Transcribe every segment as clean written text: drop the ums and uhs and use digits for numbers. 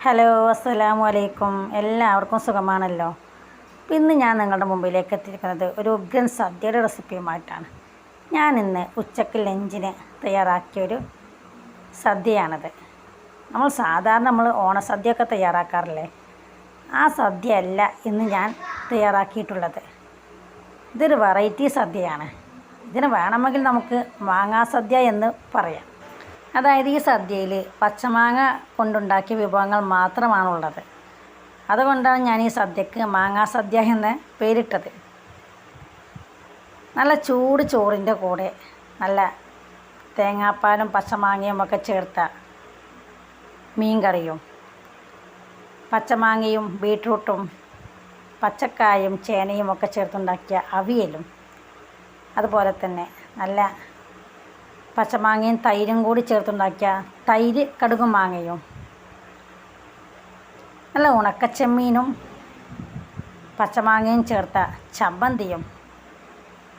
Hello, അസ്സലാമു അലൈക്കും. എല്ലാവർക്കും സുഖമാണല്ലോ. ഇന്ന് ഞാൻ നിങ്ങളുടെ മുമ്പിലേക്ക് എത്തിയിരിക്കുന്നത് ഒരു ഉഗ്രൻ സദ്യയുടെ റെസിപ്പിയുമായിട്ടാണ്. ഞാൻ ഇന്ന് ഉച്ചയ്ക്ക് ലഞ്ചിന് തയ്യാറാക്കിയൊരു സദ്യയാണത്. നമ്മൾ ഓണസദ്യയൊക്കെ തയ്യാറാക്കാറില്ലേ, ആ സദ്യയല്ല ഇന്ന് ഞാൻ തയ്യാറാക്കിയിട്ടുള്ളത്. ഇതൊരു വെറൈറ്റി സദ്യയാണ്. ഇതിന് വേണമെങ്കിൽ നമുക്ക് മാങ്ങാ സദ്യ എന്ന് പറയാം. അതായത് ഈ സദ്യയിൽ പച്ചമാങ്ങ കൊണ്ടുണ്ടാക്കിയ വിഭവങ്ങൾ മാത്രമാണുള്ളത്. അതുകൊണ്ടാണ് ഞാൻ ഈ സദ്യക്ക് മാങ്ങാ സദ്യ എന്ന് പേരിട്ടത്. നല്ല ചൂട് ചോറിൻ്റെ കൂടെ നല്ല തേങ്ങാപ്പാലും പച്ചമാങ്ങയും ഒക്കെ ചേർത്ത മീൻ കറിയും, പച്ചമാങ്ങയും ബീട്രൂട്ടും പച്ചക്കായും ചേനയും ഒക്കെ ചേർത്തുണ്ടാക്കിയ അവിയലും, അതുപോലെ തന്നെ നല്ല പച്ചമാങ്ങയും തൈരും കൂടി ചേർത്തുണ്ടാക്കിയ തൈര് കടുകും മാങ്ങയും, നല്ല ഉണക്കച്ചെമ്മീനും പച്ചമാങ്ങയും ചേർത്ത ചമ്മന്തിയും.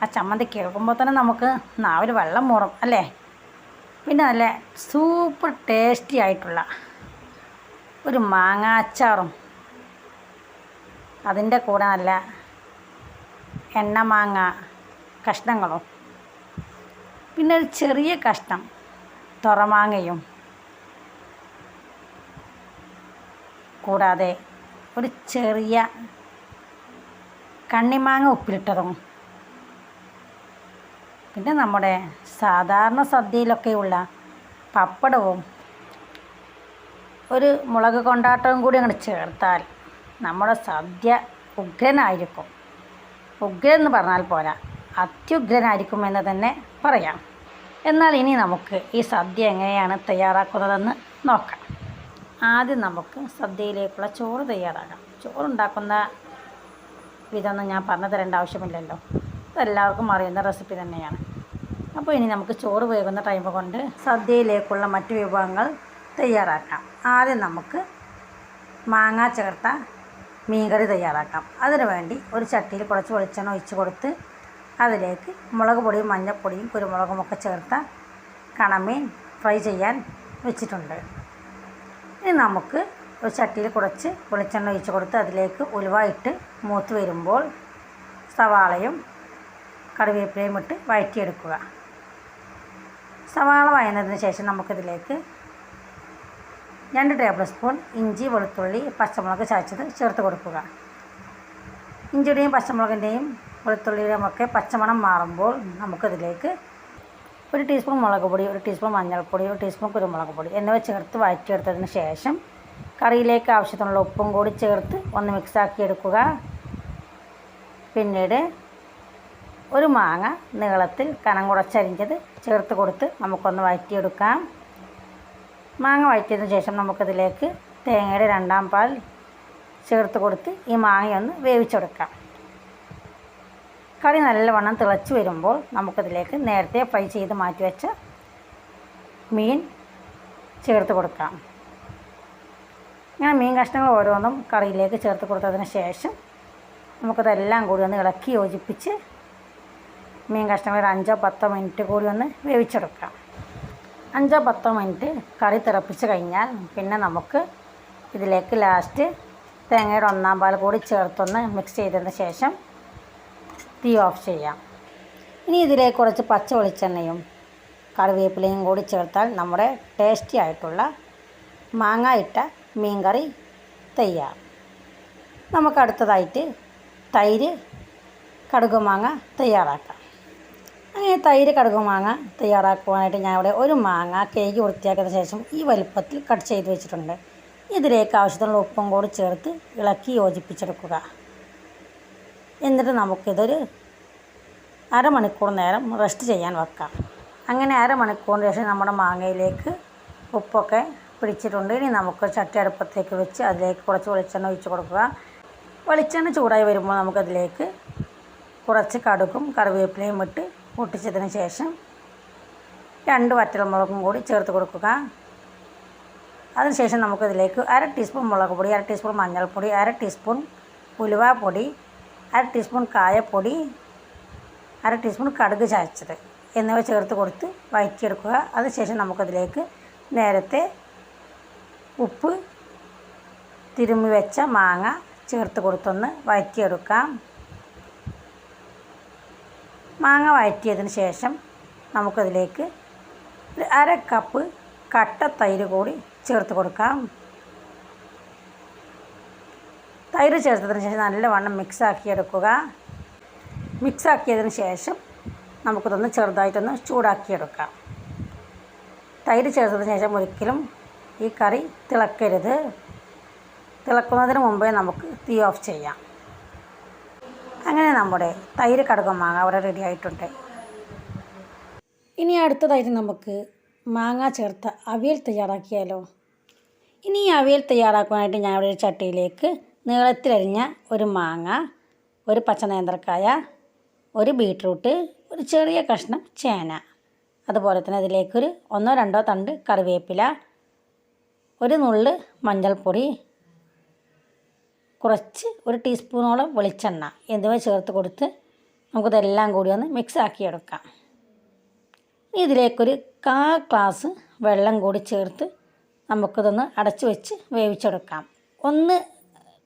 ആ ചമ്മന്തി കേൾക്കുമ്പോൾ തന്നെ നമുക്ക് നാവിൽ വെള്ളം മൂറും അല്ലേ. പിന്നെ നല്ല സൂപ്പർ ടേസ്റ്റി ആയിട്ടുള്ള ഒരു മാങ്ങ അച്ചാറും, അതിൻ്റെ കൂടെ നല്ല എണ്ണമാങ്ങ കഷ്ണങ്ങളും, പിന്നെ ഒരു ചെറിയ കഷ്ണം തുറമാങ്ങയും, കൂടാതെ ഒരു ചെറിയ കണ്ണിമാങ്ങ ഉപ്പിലിട്ടതും, പിന്നെ നമ്മുടെ സാധാരണ സദ്യയിലൊക്കെയുള്ള പപ്പടവും ഒരു മുളക് കൊണ്ടാട്ടവും കൂടി അങ്ങോട്ട് ചേർത്താൽ നമ്മുടെ സദ്യ ഉഗ്രനായിരിക്കും. ഉഗ്രൻ എന്ന് പറഞ്ഞാൽ പോരാ, അത്യുഗ്രനായിരിക്കും എന്ന് തന്നെ പറയാം. എന്നാൽ ഇനി നമുക്ക് ഈ സദ്യ എങ്ങനെയാണ് തയ്യാറാക്കുന്നതെന്ന് നോക്കാം. ആദ്യം നമുക്ക് സദ്യയിലേക്കുള്ള ചോറ് തയ്യാറാക്കാം. ചോറുണ്ടാക്കുന്ന വിധമൊന്നും ഞാൻ പറഞ്ഞു തരേണ്ട ആവശ്യമില്ലല്ലോ, അതെല്ലാവർക്കും അറിയുന്ന റെസിപ്പി തന്നെയാണ്. അപ്പോൾ ഇനി നമുക്ക് ചോറ് വേകുന്ന ടൈം കൊണ്ട് സദ്യയിലേക്കുള്ള മറ്റു വിഭവങ്ങൾ തയ്യാറാക്കാം. ആദ്യം നമുക്ക് മാങ്ങ ചേർത്ത മീൻകറി തയ്യാറാക്കാം. അതിനു വേണ്ടി ഒരു ചട്ടിയിൽ കുറച്ച് വെളിച്ചെണ്ണ ഒഴിച്ച് കൊടുത്ത് അതിലേക്ക് മുളക് പൊടിയും മഞ്ഞൾപ്പൊടിയും കുരുമുളകും ഒക്കെ ചേർത്ത കണമീൻ ഫ്രൈ ചെയ്യാൻ വെച്ചിട്ടുണ്ട്. ഇനി നമുക്ക് ഒരു ചട്ടിയിൽ കുറച്ച് വെളിച്ചെണ്ണ ഒഴിച്ച് കൊടുത്ത് അതിലേക്ക് ഉലുവ ഇട്ട് മൂത്ത് വരുമ്പോൾ സവാളയും കറിവേപ്പിലയും ഇട്ട് വഴറ്റിയെടുക്കുക. സവാള വഴന്നതിന് ശേഷം നമുക്കിതിലേക്ക് 2 ടേബിൾ സ്പൂൺ ഇഞ്ചി, വെളുത്തുള്ളി, പച്ചമുളക് ചതച്ചത് ചേർത്ത് കൊടുക്കുക. ഇഞ്ചിയുടെയും പച്ചമുളകിൻ്റെയും വെളുത്തുള്ളിയുടെയും ഒക്കെ പച്ചമണം മാറുമ്പോൾ നമുക്കതിലേക്ക് 1 ടീസ്പൂൺ മുളക് പൊടി, 1 ടീസ്പൂൺ മഞ്ഞൾപ്പൊടി, 1 ടീസ്പൂൺ കുരുമുളക് പൊടി എന്നിവ ചേർത്ത് വഴറ്റിയെടുത്തതിന് ശേഷം കറിയിലേക്ക് ആവശ്യത്തിനുള്ള ഉപ്പും കൂടി ചേർത്ത് ഒന്ന് മിക്സാക്കി എടുക്കുക. പിന്നീട് ഒരു മാങ്ങ നീളത്തിൽ കനം കുറച്ചരിഞ്ഞത് ചേർത്ത് കൊടുത്ത് നമുക്കൊന്ന് വഴറ്റിയെടുക്കാം. മാങ്ങ വഴറ്റിയതിന് ശേഷം നമുക്കതിലേക്ക് തേങ്ങയുടെ 2ാം പാൽ ചേർത്ത് കൊടുത്ത് ഈ മാങ്ങയൊന്ന് വേവിച്ചെടുക്കാം. കറി നല്ലവണ്ണം തിളച്ച് വരുമ്പോൾ നമുക്കതിലേക്ക് നേരത്തെ ഫ്രൈ ചെയ്ത് മാറ്റി വെച്ച മീൻ ചേർത്ത് കൊടുക്കാം. ഇങ്ങനെ മീൻ കഷ്ണങ്ങൾ ഓരോന്നും കറിയിലേക്ക് ചേർത്ത് കൊടുത്തതിന് ശേഷം നമുക്കതെല്ലാം കൂടി ഒന്ന് ഇളക്കി യോജിപ്പിച്ച് മീൻ കഷ്ണങ്ങൾ ഒരു 5-10 മിനിറ്റ് കൂടി ഒന്ന് വേവിച്ചെടുക്കാം. 5-10 മിനിറ്റ് കറി തിളപ്പിച്ച് കഴിഞ്ഞാൽ പിന്നെ നമുക്ക് ഇതിലേക്ക് ലാസ്റ്റ് തേങ്ങയുടെ 1ാം പാൽ കൂടി ചേർത്തൊന്ന് മിക്സ് ചെയ്തതിന് ശേഷം തീ ഓഫ് ചെയ്യാം. ഇനി ഇതിലേക്ക് കുറച്ച് പച്ച വെളിച്ചെണ്ണയും കറിവേപ്പിലയും കൂടി ചേർത്താൽ നമ്മുടെ ടേസ്റ്റി ആയിട്ടുള്ള മാങ്ങ ഇട്ട മീൻ കറി തയ്യാർ. നമുക്ക് അടുത്തതായിട്ട് തൈര് കടുകുമാങ്ങ തയ്യാറാക്കാം. അങ്ങനെ തൈര് കടുകുമാങ്ങ തയ്യാറാക്കുവാനായിട്ട് ഞാൻ ഇവിടെ ഒരു മാങ്ങ കേക്ക് വൃത്തിയാക്കിയതിന് ശേഷം ഈ വലിപ്പത്തിൽ കട്ട് ചെയ്ത് വെച്ചിട്ടുണ്ട്. ഇതിലേക്ക് ആവശ്യത്തിനുള്ള ഉപ്പും കൂടി ചേർത്ത് ഇളക്കി യോജിപ്പിച്ചെടുക്കുക. എന്നിട്ട് നമുക്കിതൊരു അരമണിക്കൂർ നേരം റെസ്റ്റ് ചെയ്യാൻ വെക്കാം. അങ്ങനെ അരമണിക്കൂറിന് ശേഷം നമ്മുടെ മാങ്ങയിലേക്ക് ഉപ്പൊക്കെ പിടിച്ചിട്ടുണ്ട്. ഇനി നമുക്ക് ചട്ടി അടുപ്പത്തേക്ക് വെച്ച് അതിലേക്ക് കുറച്ച് വെളിച്ചെണ്ണ ഒഴിച്ച് കൊടുക്കുക. വെളിച്ചെണ്ണ ചൂടായി വരുമ്പോൾ നമുക്കതിലേക്ക് കുറച്ച് കടുകും കറിവേപ്പിലയും ഇട്ട് പൊട്ടിച്ചതിന് ശേഷം 2 വറ്റൽമുളകും കൂടി ചേർത്ത് കൊടുക്കുക. അതിനുശേഷം നമുക്കതിലേക്ക് 1/2 ടീസ്പൂൺ മുളക് പൊടി, 1/2 ടീസ്പൂൺ മഞ്ഞൾപ്പൊടി, 1/2 ടീസ്പൂൺ ഉലുവാപ്പൊടി, 1/2 ടീസ്പൂൺ കായപ്പൊടി, 1/2 ടീസ്പൂൺ കടുക് ചതച്ചത് എന്നിവ ചേർത്ത് കൊടുത്ത് വഴറ്റിയെടുക്കുക. അതിനുശേഷം നമുക്കതിലേക്ക് നേരത്തെ ഉപ്പ് തിരുമ്മി വെച്ച മാങ്ങ ചേർത്ത് കൊടുത്തൊന്ന് വഴറ്റിയെടുക്കാം. മാങ്ങ വഴറ്റിയതിന് ശേഷം നമുക്കതിലേക്ക് ഒരു 1/2 കപ്പ് കട്ട തൈര് കൂടി ചേർത്ത് കൊടുക്കാം. തൈര് ചേർത്തതിന് ശേഷം നല്ലവണ്ണം മിക്സാക്കിയെടുക്കുക. മിക്സാക്കിയതിന് ശേഷം നമുക്കിതൊന്ന് ചെറുതായിട്ടൊന്ന് ചൂടാക്കിയെടുക്കാം. തൈര് ചേർത്തതിന് ശേഷം ഒരിക്കലും ഈ കറി തിളക്കരുത്. തിളക്കുന്നതിന് മുമ്പേ നമുക്ക് തീ ഓഫ് ചെയ്യാം. അങ്ങനെ നമ്മുടെ തൈര് കടുകും മാങ്ങ അവിടെ റെഡി ആയിട്ടുണ്ട്. ഇനി അടുത്തതായിട്ട് നമുക്ക് മാങ്ങ ചേർത്ത അവിയൽ തയ്യാറാക്കിയാലോ. ഇനി ഈ അവിയൽ തയ്യാറാക്കാനായിട്ട് ഞാൻ ഇവിടെ ഒരു ചട്ടിയിലേക്ക് നീളത്തിലരിഞ്ഞ ഒരു മാങ്ങ, ഒരു പച്ചനേന്ത്രക്കായ, ഒരു ബീട്രൂട്ട്, ഒരു ചെറിയ കഷ്ണം ചേന, അതുപോലെ തന്നെ അതിലേക്കൊരു 1-2 തണ്ട് കറിവേപ്പില, ഒരു നുള്ള് മഞ്ഞൾപ്പൊടി, കുറച്ച് 1 ടീസ്പൂണോളം വെളിച്ചെണ്ണ എന്നിവ ചേർത്ത് കൊടുത്ത് നമുക്കിതെല്ലാം കൂടി ഒന്ന് മിക്സ് ആക്കിയെടുക്കാം. ഇതിലേക്കൊരു 1/4 ഗ്ലാസ് വെള്ളം കൂടി ചേർത്ത് നമുക്കിതൊന്ന് അടച്ചു വെച്ച് വേവിച്ചെടുക്കാം. ഒന്ന്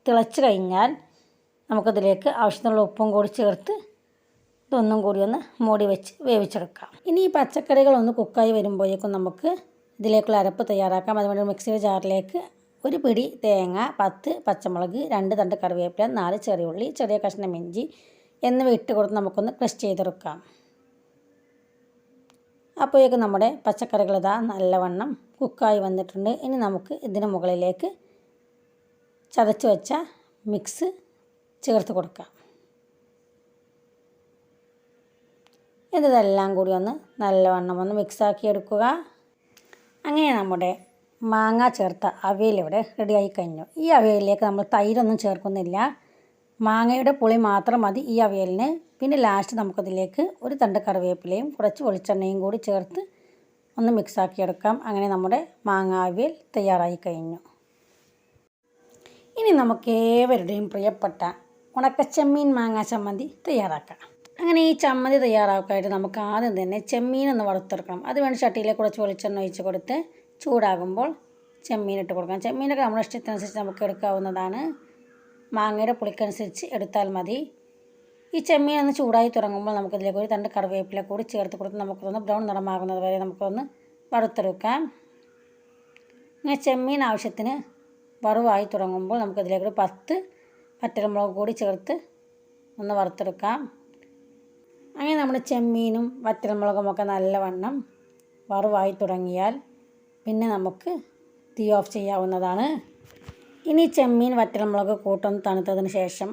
തിളച്ച് കഴിഞ്ഞാൽ നമുക്കതിലേക്ക് ആവശ്യത്തിനുള്ള ഉപ്പും കൂടി ചേർത്ത് ഇതൊന്നും കൂടി ഒന്ന് മൂടി വെച്ച് വേവിച്ചെടുക്കാം. ഇനി ഈ പച്ചക്കറികളൊന്ന് കുക്കായി വരുമ്പോഴേക്കും നമുക്ക് ഇതിലേക്കുള്ള അരപ്പ് തയ്യാറാക്കാം. അതുകൊണ്ട് മിക്സിയുടെ ജാറിലേക്ക് 1 പിടി തേങ്ങ, 10 പച്ചമുളക്, 2 തണ്ട് കറിവേപ്പില, 4 ചെറിയ ഉള്ളി, ചെറിയ കഷ്ണം ഇഞ്ചി എന്നിവ ഇട്ട് കൊടുത്ത് നമുക്കൊന്ന് ക്രഷ് ചെയ്തെടുക്കാം. അപ്പോഴേക്കും നമ്മുടെ പച്ചക്കറികൾ ഇതാ നല്ലവണ്ണം കുക്കായി വന്നിട്ടുണ്ട്. ഇനി നമുക്ക് ഇതിന് മുകളിലേക്ക് ചതച്ച് വെച്ച മിക്സ് ചേർത്ത് കൊടുക്കാം. ഇതെല്ലാം കൂടി ഒന്ന് നല്ലവണ്ണം ഒന്ന് മിക്സാക്കി എടുക്കുക. അങ്ങനെ നമ്മുടെ മാങ്ങ ചേർത്ത അവിയൽ ഇവിടെ റെഡിയായി കഴിഞ്ഞു. ഈ അവിയലിലേക്ക് നമ്മൾ തൈരൊന്നും ചേർക്കുന്നില്ല. മാങ്ങയുടെ പുളി മാത്രം മതി ഈ അവിയലിന്. പിന്നെ ലാസ്റ്റ് നമുക്കതിലേക്ക് 1 തണ്ട് കറിവേപ്പിലയും കുറച്ച് വെളിച്ചെണ്ണയും കൂടി ചേർത്ത് ഒന്ന് മിക്സാക്കിയെടുക്കാം. അങ്ങനെ നമ്മുടെ മാങ്ങ അവിയൽ തയ്യാറായി കഴിഞ്ഞു. ഇനി നമുക്ക് ഏവരുടെയും പ്രിയപ്പെട്ട ഉണക്കച്ചെമ്മീൻ മാങ്ങ ചമ്മന്തി തയ്യാറാക്കാം. അങ്ങനെ ഈ ചമ്മന്തി തയ്യാറാക്കാനായിട്ട് നമുക്ക് ആദ്യം തന്നെ ചെമ്മീനൊന്ന് വറുത്തെടുക്കണം. അതുവേണ്ടി ചട്ടിയിലേക്ക് കുറച്ച് വെളിച്ചെണ്ണ ഒഴിച്ച് കൊടുത്ത് ചൂടാകുമ്പോൾ ചെമ്മീൻ ഇട്ട് കൊടുക്കാം. ചെമ്മീനൊക്കെ നമ്മുടെ ഇഷ്ടത്തിനനുസരിച്ച് നമുക്ക് എടുക്കാവുന്നതാണ്. മാങ്ങയുടെ പുളിക്കനുസരിച്ച് എടുത്താൽ മതി. ഈ ചെമ്മീൻ ഒന്ന് ചൂടായി തുടങ്ങുമ്പോൾ നമുക്കിതിലേക്ക് 1 തണ്ട് കറിവേപ്പില കൂടി ചേർത്ത് കൊടുത്ത് നമുക്കൊന്ന് ബ്രൗൺ നിറമാകുന്നത് വരെ നമുക്കൊന്ന് വറുത്തെടുക്കാം. ഇങ്ങനെ ചെമ്മീൻ ആവശ്യത്തിന് വറുവായി തുടങ്ങുമ്പോൾ നമുക്കിതിലേക്ക് 10 വറ്റൽമുളക് കൂടി ചേർത്ത് ഒന്ന് വറുത്തെടുക്കാം. അങ്ങനെ നമ്മുടെ ചെമ്മീനും വറ്റൽമുളകുമൊക്കെ നല്ലവണ്ണം വറുവായി തുടങ്ങിയാൽ പിന്നെ നമുക്ക് തീ ഓഫ് ചെയ്യാവുന്നതാണ്. ഇനി ചെമ്മീൻ വറ്റൽമുളക് കൂട്ടൊന്ന് തണുത്തതിന് ശേഷം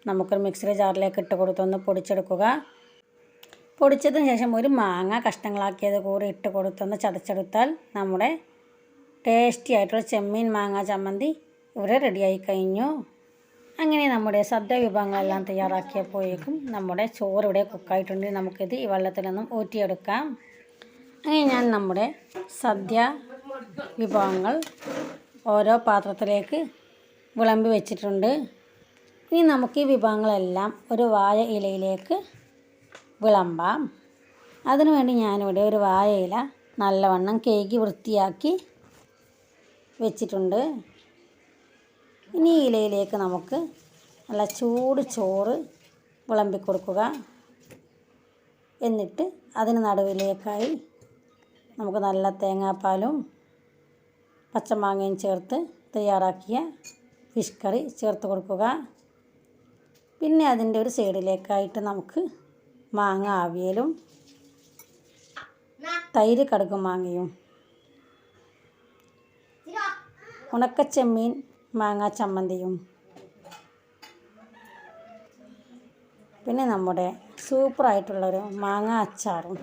നമുക്കൊരു മിക്സിയുടെ ജാറിലേക്ക് ഇട്ട് കൊടുത്തൊന്ന് പൊടിച്ചെടുക്കുക. പൊടിച്ചതിന് ശേഷം ഒരു മാങ്ങ കഷ്ണങ്ങളാക്കിയത് കൂടി ഇട്ട് കൊടുത്തൊന്ന് ചതച്ചെടുത്താൽ നമ്മുടെ ടേസ്റ്റി ആയിട്ടുള്ള ചെമ്മീൻ മാങ്ങ ചമ്മന്തി ഇവിടെ റെഡിയായി കഴിഞ്ഞു. അങ്ങനെ നമ്മുടെ സദ്യ വിഭവങ്ങളെല്ലാം തയ്യാറാക്കിയപ്പോഴേക്കും നമ്മുടെ ചോറ് ഇവിടെ കുക്കായിട്ടുണ്ട്. നമുക്കിത് ഈ വെള്ളത്തിൽ നിന്നും ഊറ്റിയെടുക്കാം. അങ്ങനെ ഞാൻ നമ്മുടെ സദ്യ വിഭവങ്ങൾ ഓരോ പാത്രത്തിലേക്ക് വിളമ്പി വെച്ചിട്ടുണ്ട്. ഇനി നമുക്ക് ഈ വിഭവങ്ങളെല്ലാം ഒരു വാഴ ഇലയിലേക്ക് വിളമ്പാം. അതിനുവേണ്ടി ഞാനിവിടെ ഒരു വാഴ ഇല നല്ലവണ്ണം കഴുകി വൃത്തിയാക്കി വെച്ചിട്ടുണ്ട്. ഇനി ഈ ഇലയിലേക്ക് നമുക്ക് നല്ല ചൂട് ചോറ് വിളമ്പി കൊടുക്കുക. എന്നിട്ട് അതിന് നടുവിലേക്കായി നമുക്ക് നല്ല തേങ്ങാപ്പാലും പച്ചമാങ്ങയും ചേർത്ത് തയ്യാറാക്കിയ ഫിഷ് കറി ചേർത്ത് കൊടുക്കുക. പിന്നെ അതിൻ്റെ ഒരു സൈഡിലേക്കായിട്ട് നമുക്ക് മാങ്ങ അവിയലും തൈര് കടുകും മാങ്ങയും ഉണക്കച്ചെമ്മീൻ മാങ്ങ ചമ്മന്തിയും പിന്നെ നമ്മുടെ സൂപ്പറായിട്ടുള്ളൊരു മാങ്ങ അച്ചാറും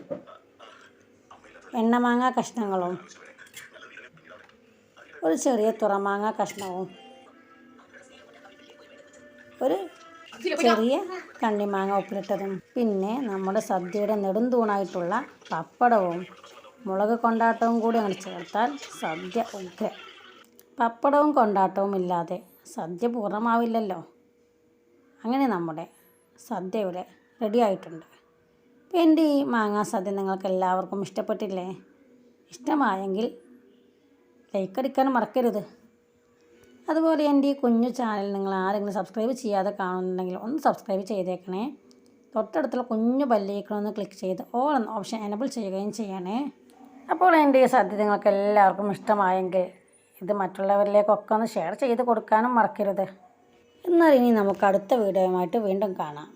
എണ്ണമാങ്ങ കഷ്ണങ്ങളും ഒരു ചെറിയ തുറമാങ്ങ കഷ്ണവും ഒരു ചെറിയ കണ്ണിമാങ്ങ ഉപ്പിലിട്ടതും പിന്നെ നമ്മുടെ സദ്യയുടെ നെടുന്തൂണായിട്ടുള്ള പപ്പടവും മുളക് കൊണ്ടാട്ടവും കൂടി അങ്ങോട്ട് ചേർത്താൽ സദ്യ ഉഗ്ര. പപ്പടവും കൊണ്ടാട്ടവും ഇല്ലാതെ സദ്യ പൂർണ്ണമാവില്ലല്ലോ. അങ്ങനെ നമ്മുടെ സദ്യ ഇവിടെ റെഡി ആയിട്ടുണ്ട്. അപ്പോൾ എൻ്റെ ഈ മാങ്ങാ സദ്യ നിങ്ങൾക്ക് എല്ലാവർക്കും ഇഷ്ടപ്പെട്ടില്ലേ? ഇഷ്ടമായെങ്കിൽ ലൈക്ക് അടിക്കാൻ മറക്കരുത്. അതുപോലെ എൻ്റെ ഈ കുഞ്ഞു ചാനൽ നിങ്ങൾ ആരെങ്കിലും സബ്സ്ക്രൈബ് ചെയ്യാതെ കാണുന്നുണ്ടെങ്കിൽ ഒന്ന് സബ്സ്ക്രൈബ് ചെയ്തേക്കണേ. തൊട്ടടുത്തുള്ള കുഞ്ഞു ബെല്ലൈക്കൺ ക്ലിക്ക് ചെയ്ത് ഓൾ എന്ന ഓപ്ഷൻ എനബിൾ ചെയ്യുകയും ചെയ്യണേ. അപ്പോൾ എൻ്റെ ഈ സദ്യ നിങ്ങൾക്ക് എല്ലാവർക്കും ഇഷ്ടമായെങ്കിൽ ഇത് മറ്റുള്ളവരിലേക്കൊക്കെ ഒന്ന് ഷെയർ ചെയ്ത് കൊടുക്കാനും മറക്കരുത്. എന്നാൽ ഇനി നമുക്ക് അടുത്ത വീഡിയോയുമായിട്ട് വീണ്ടും കാണാം.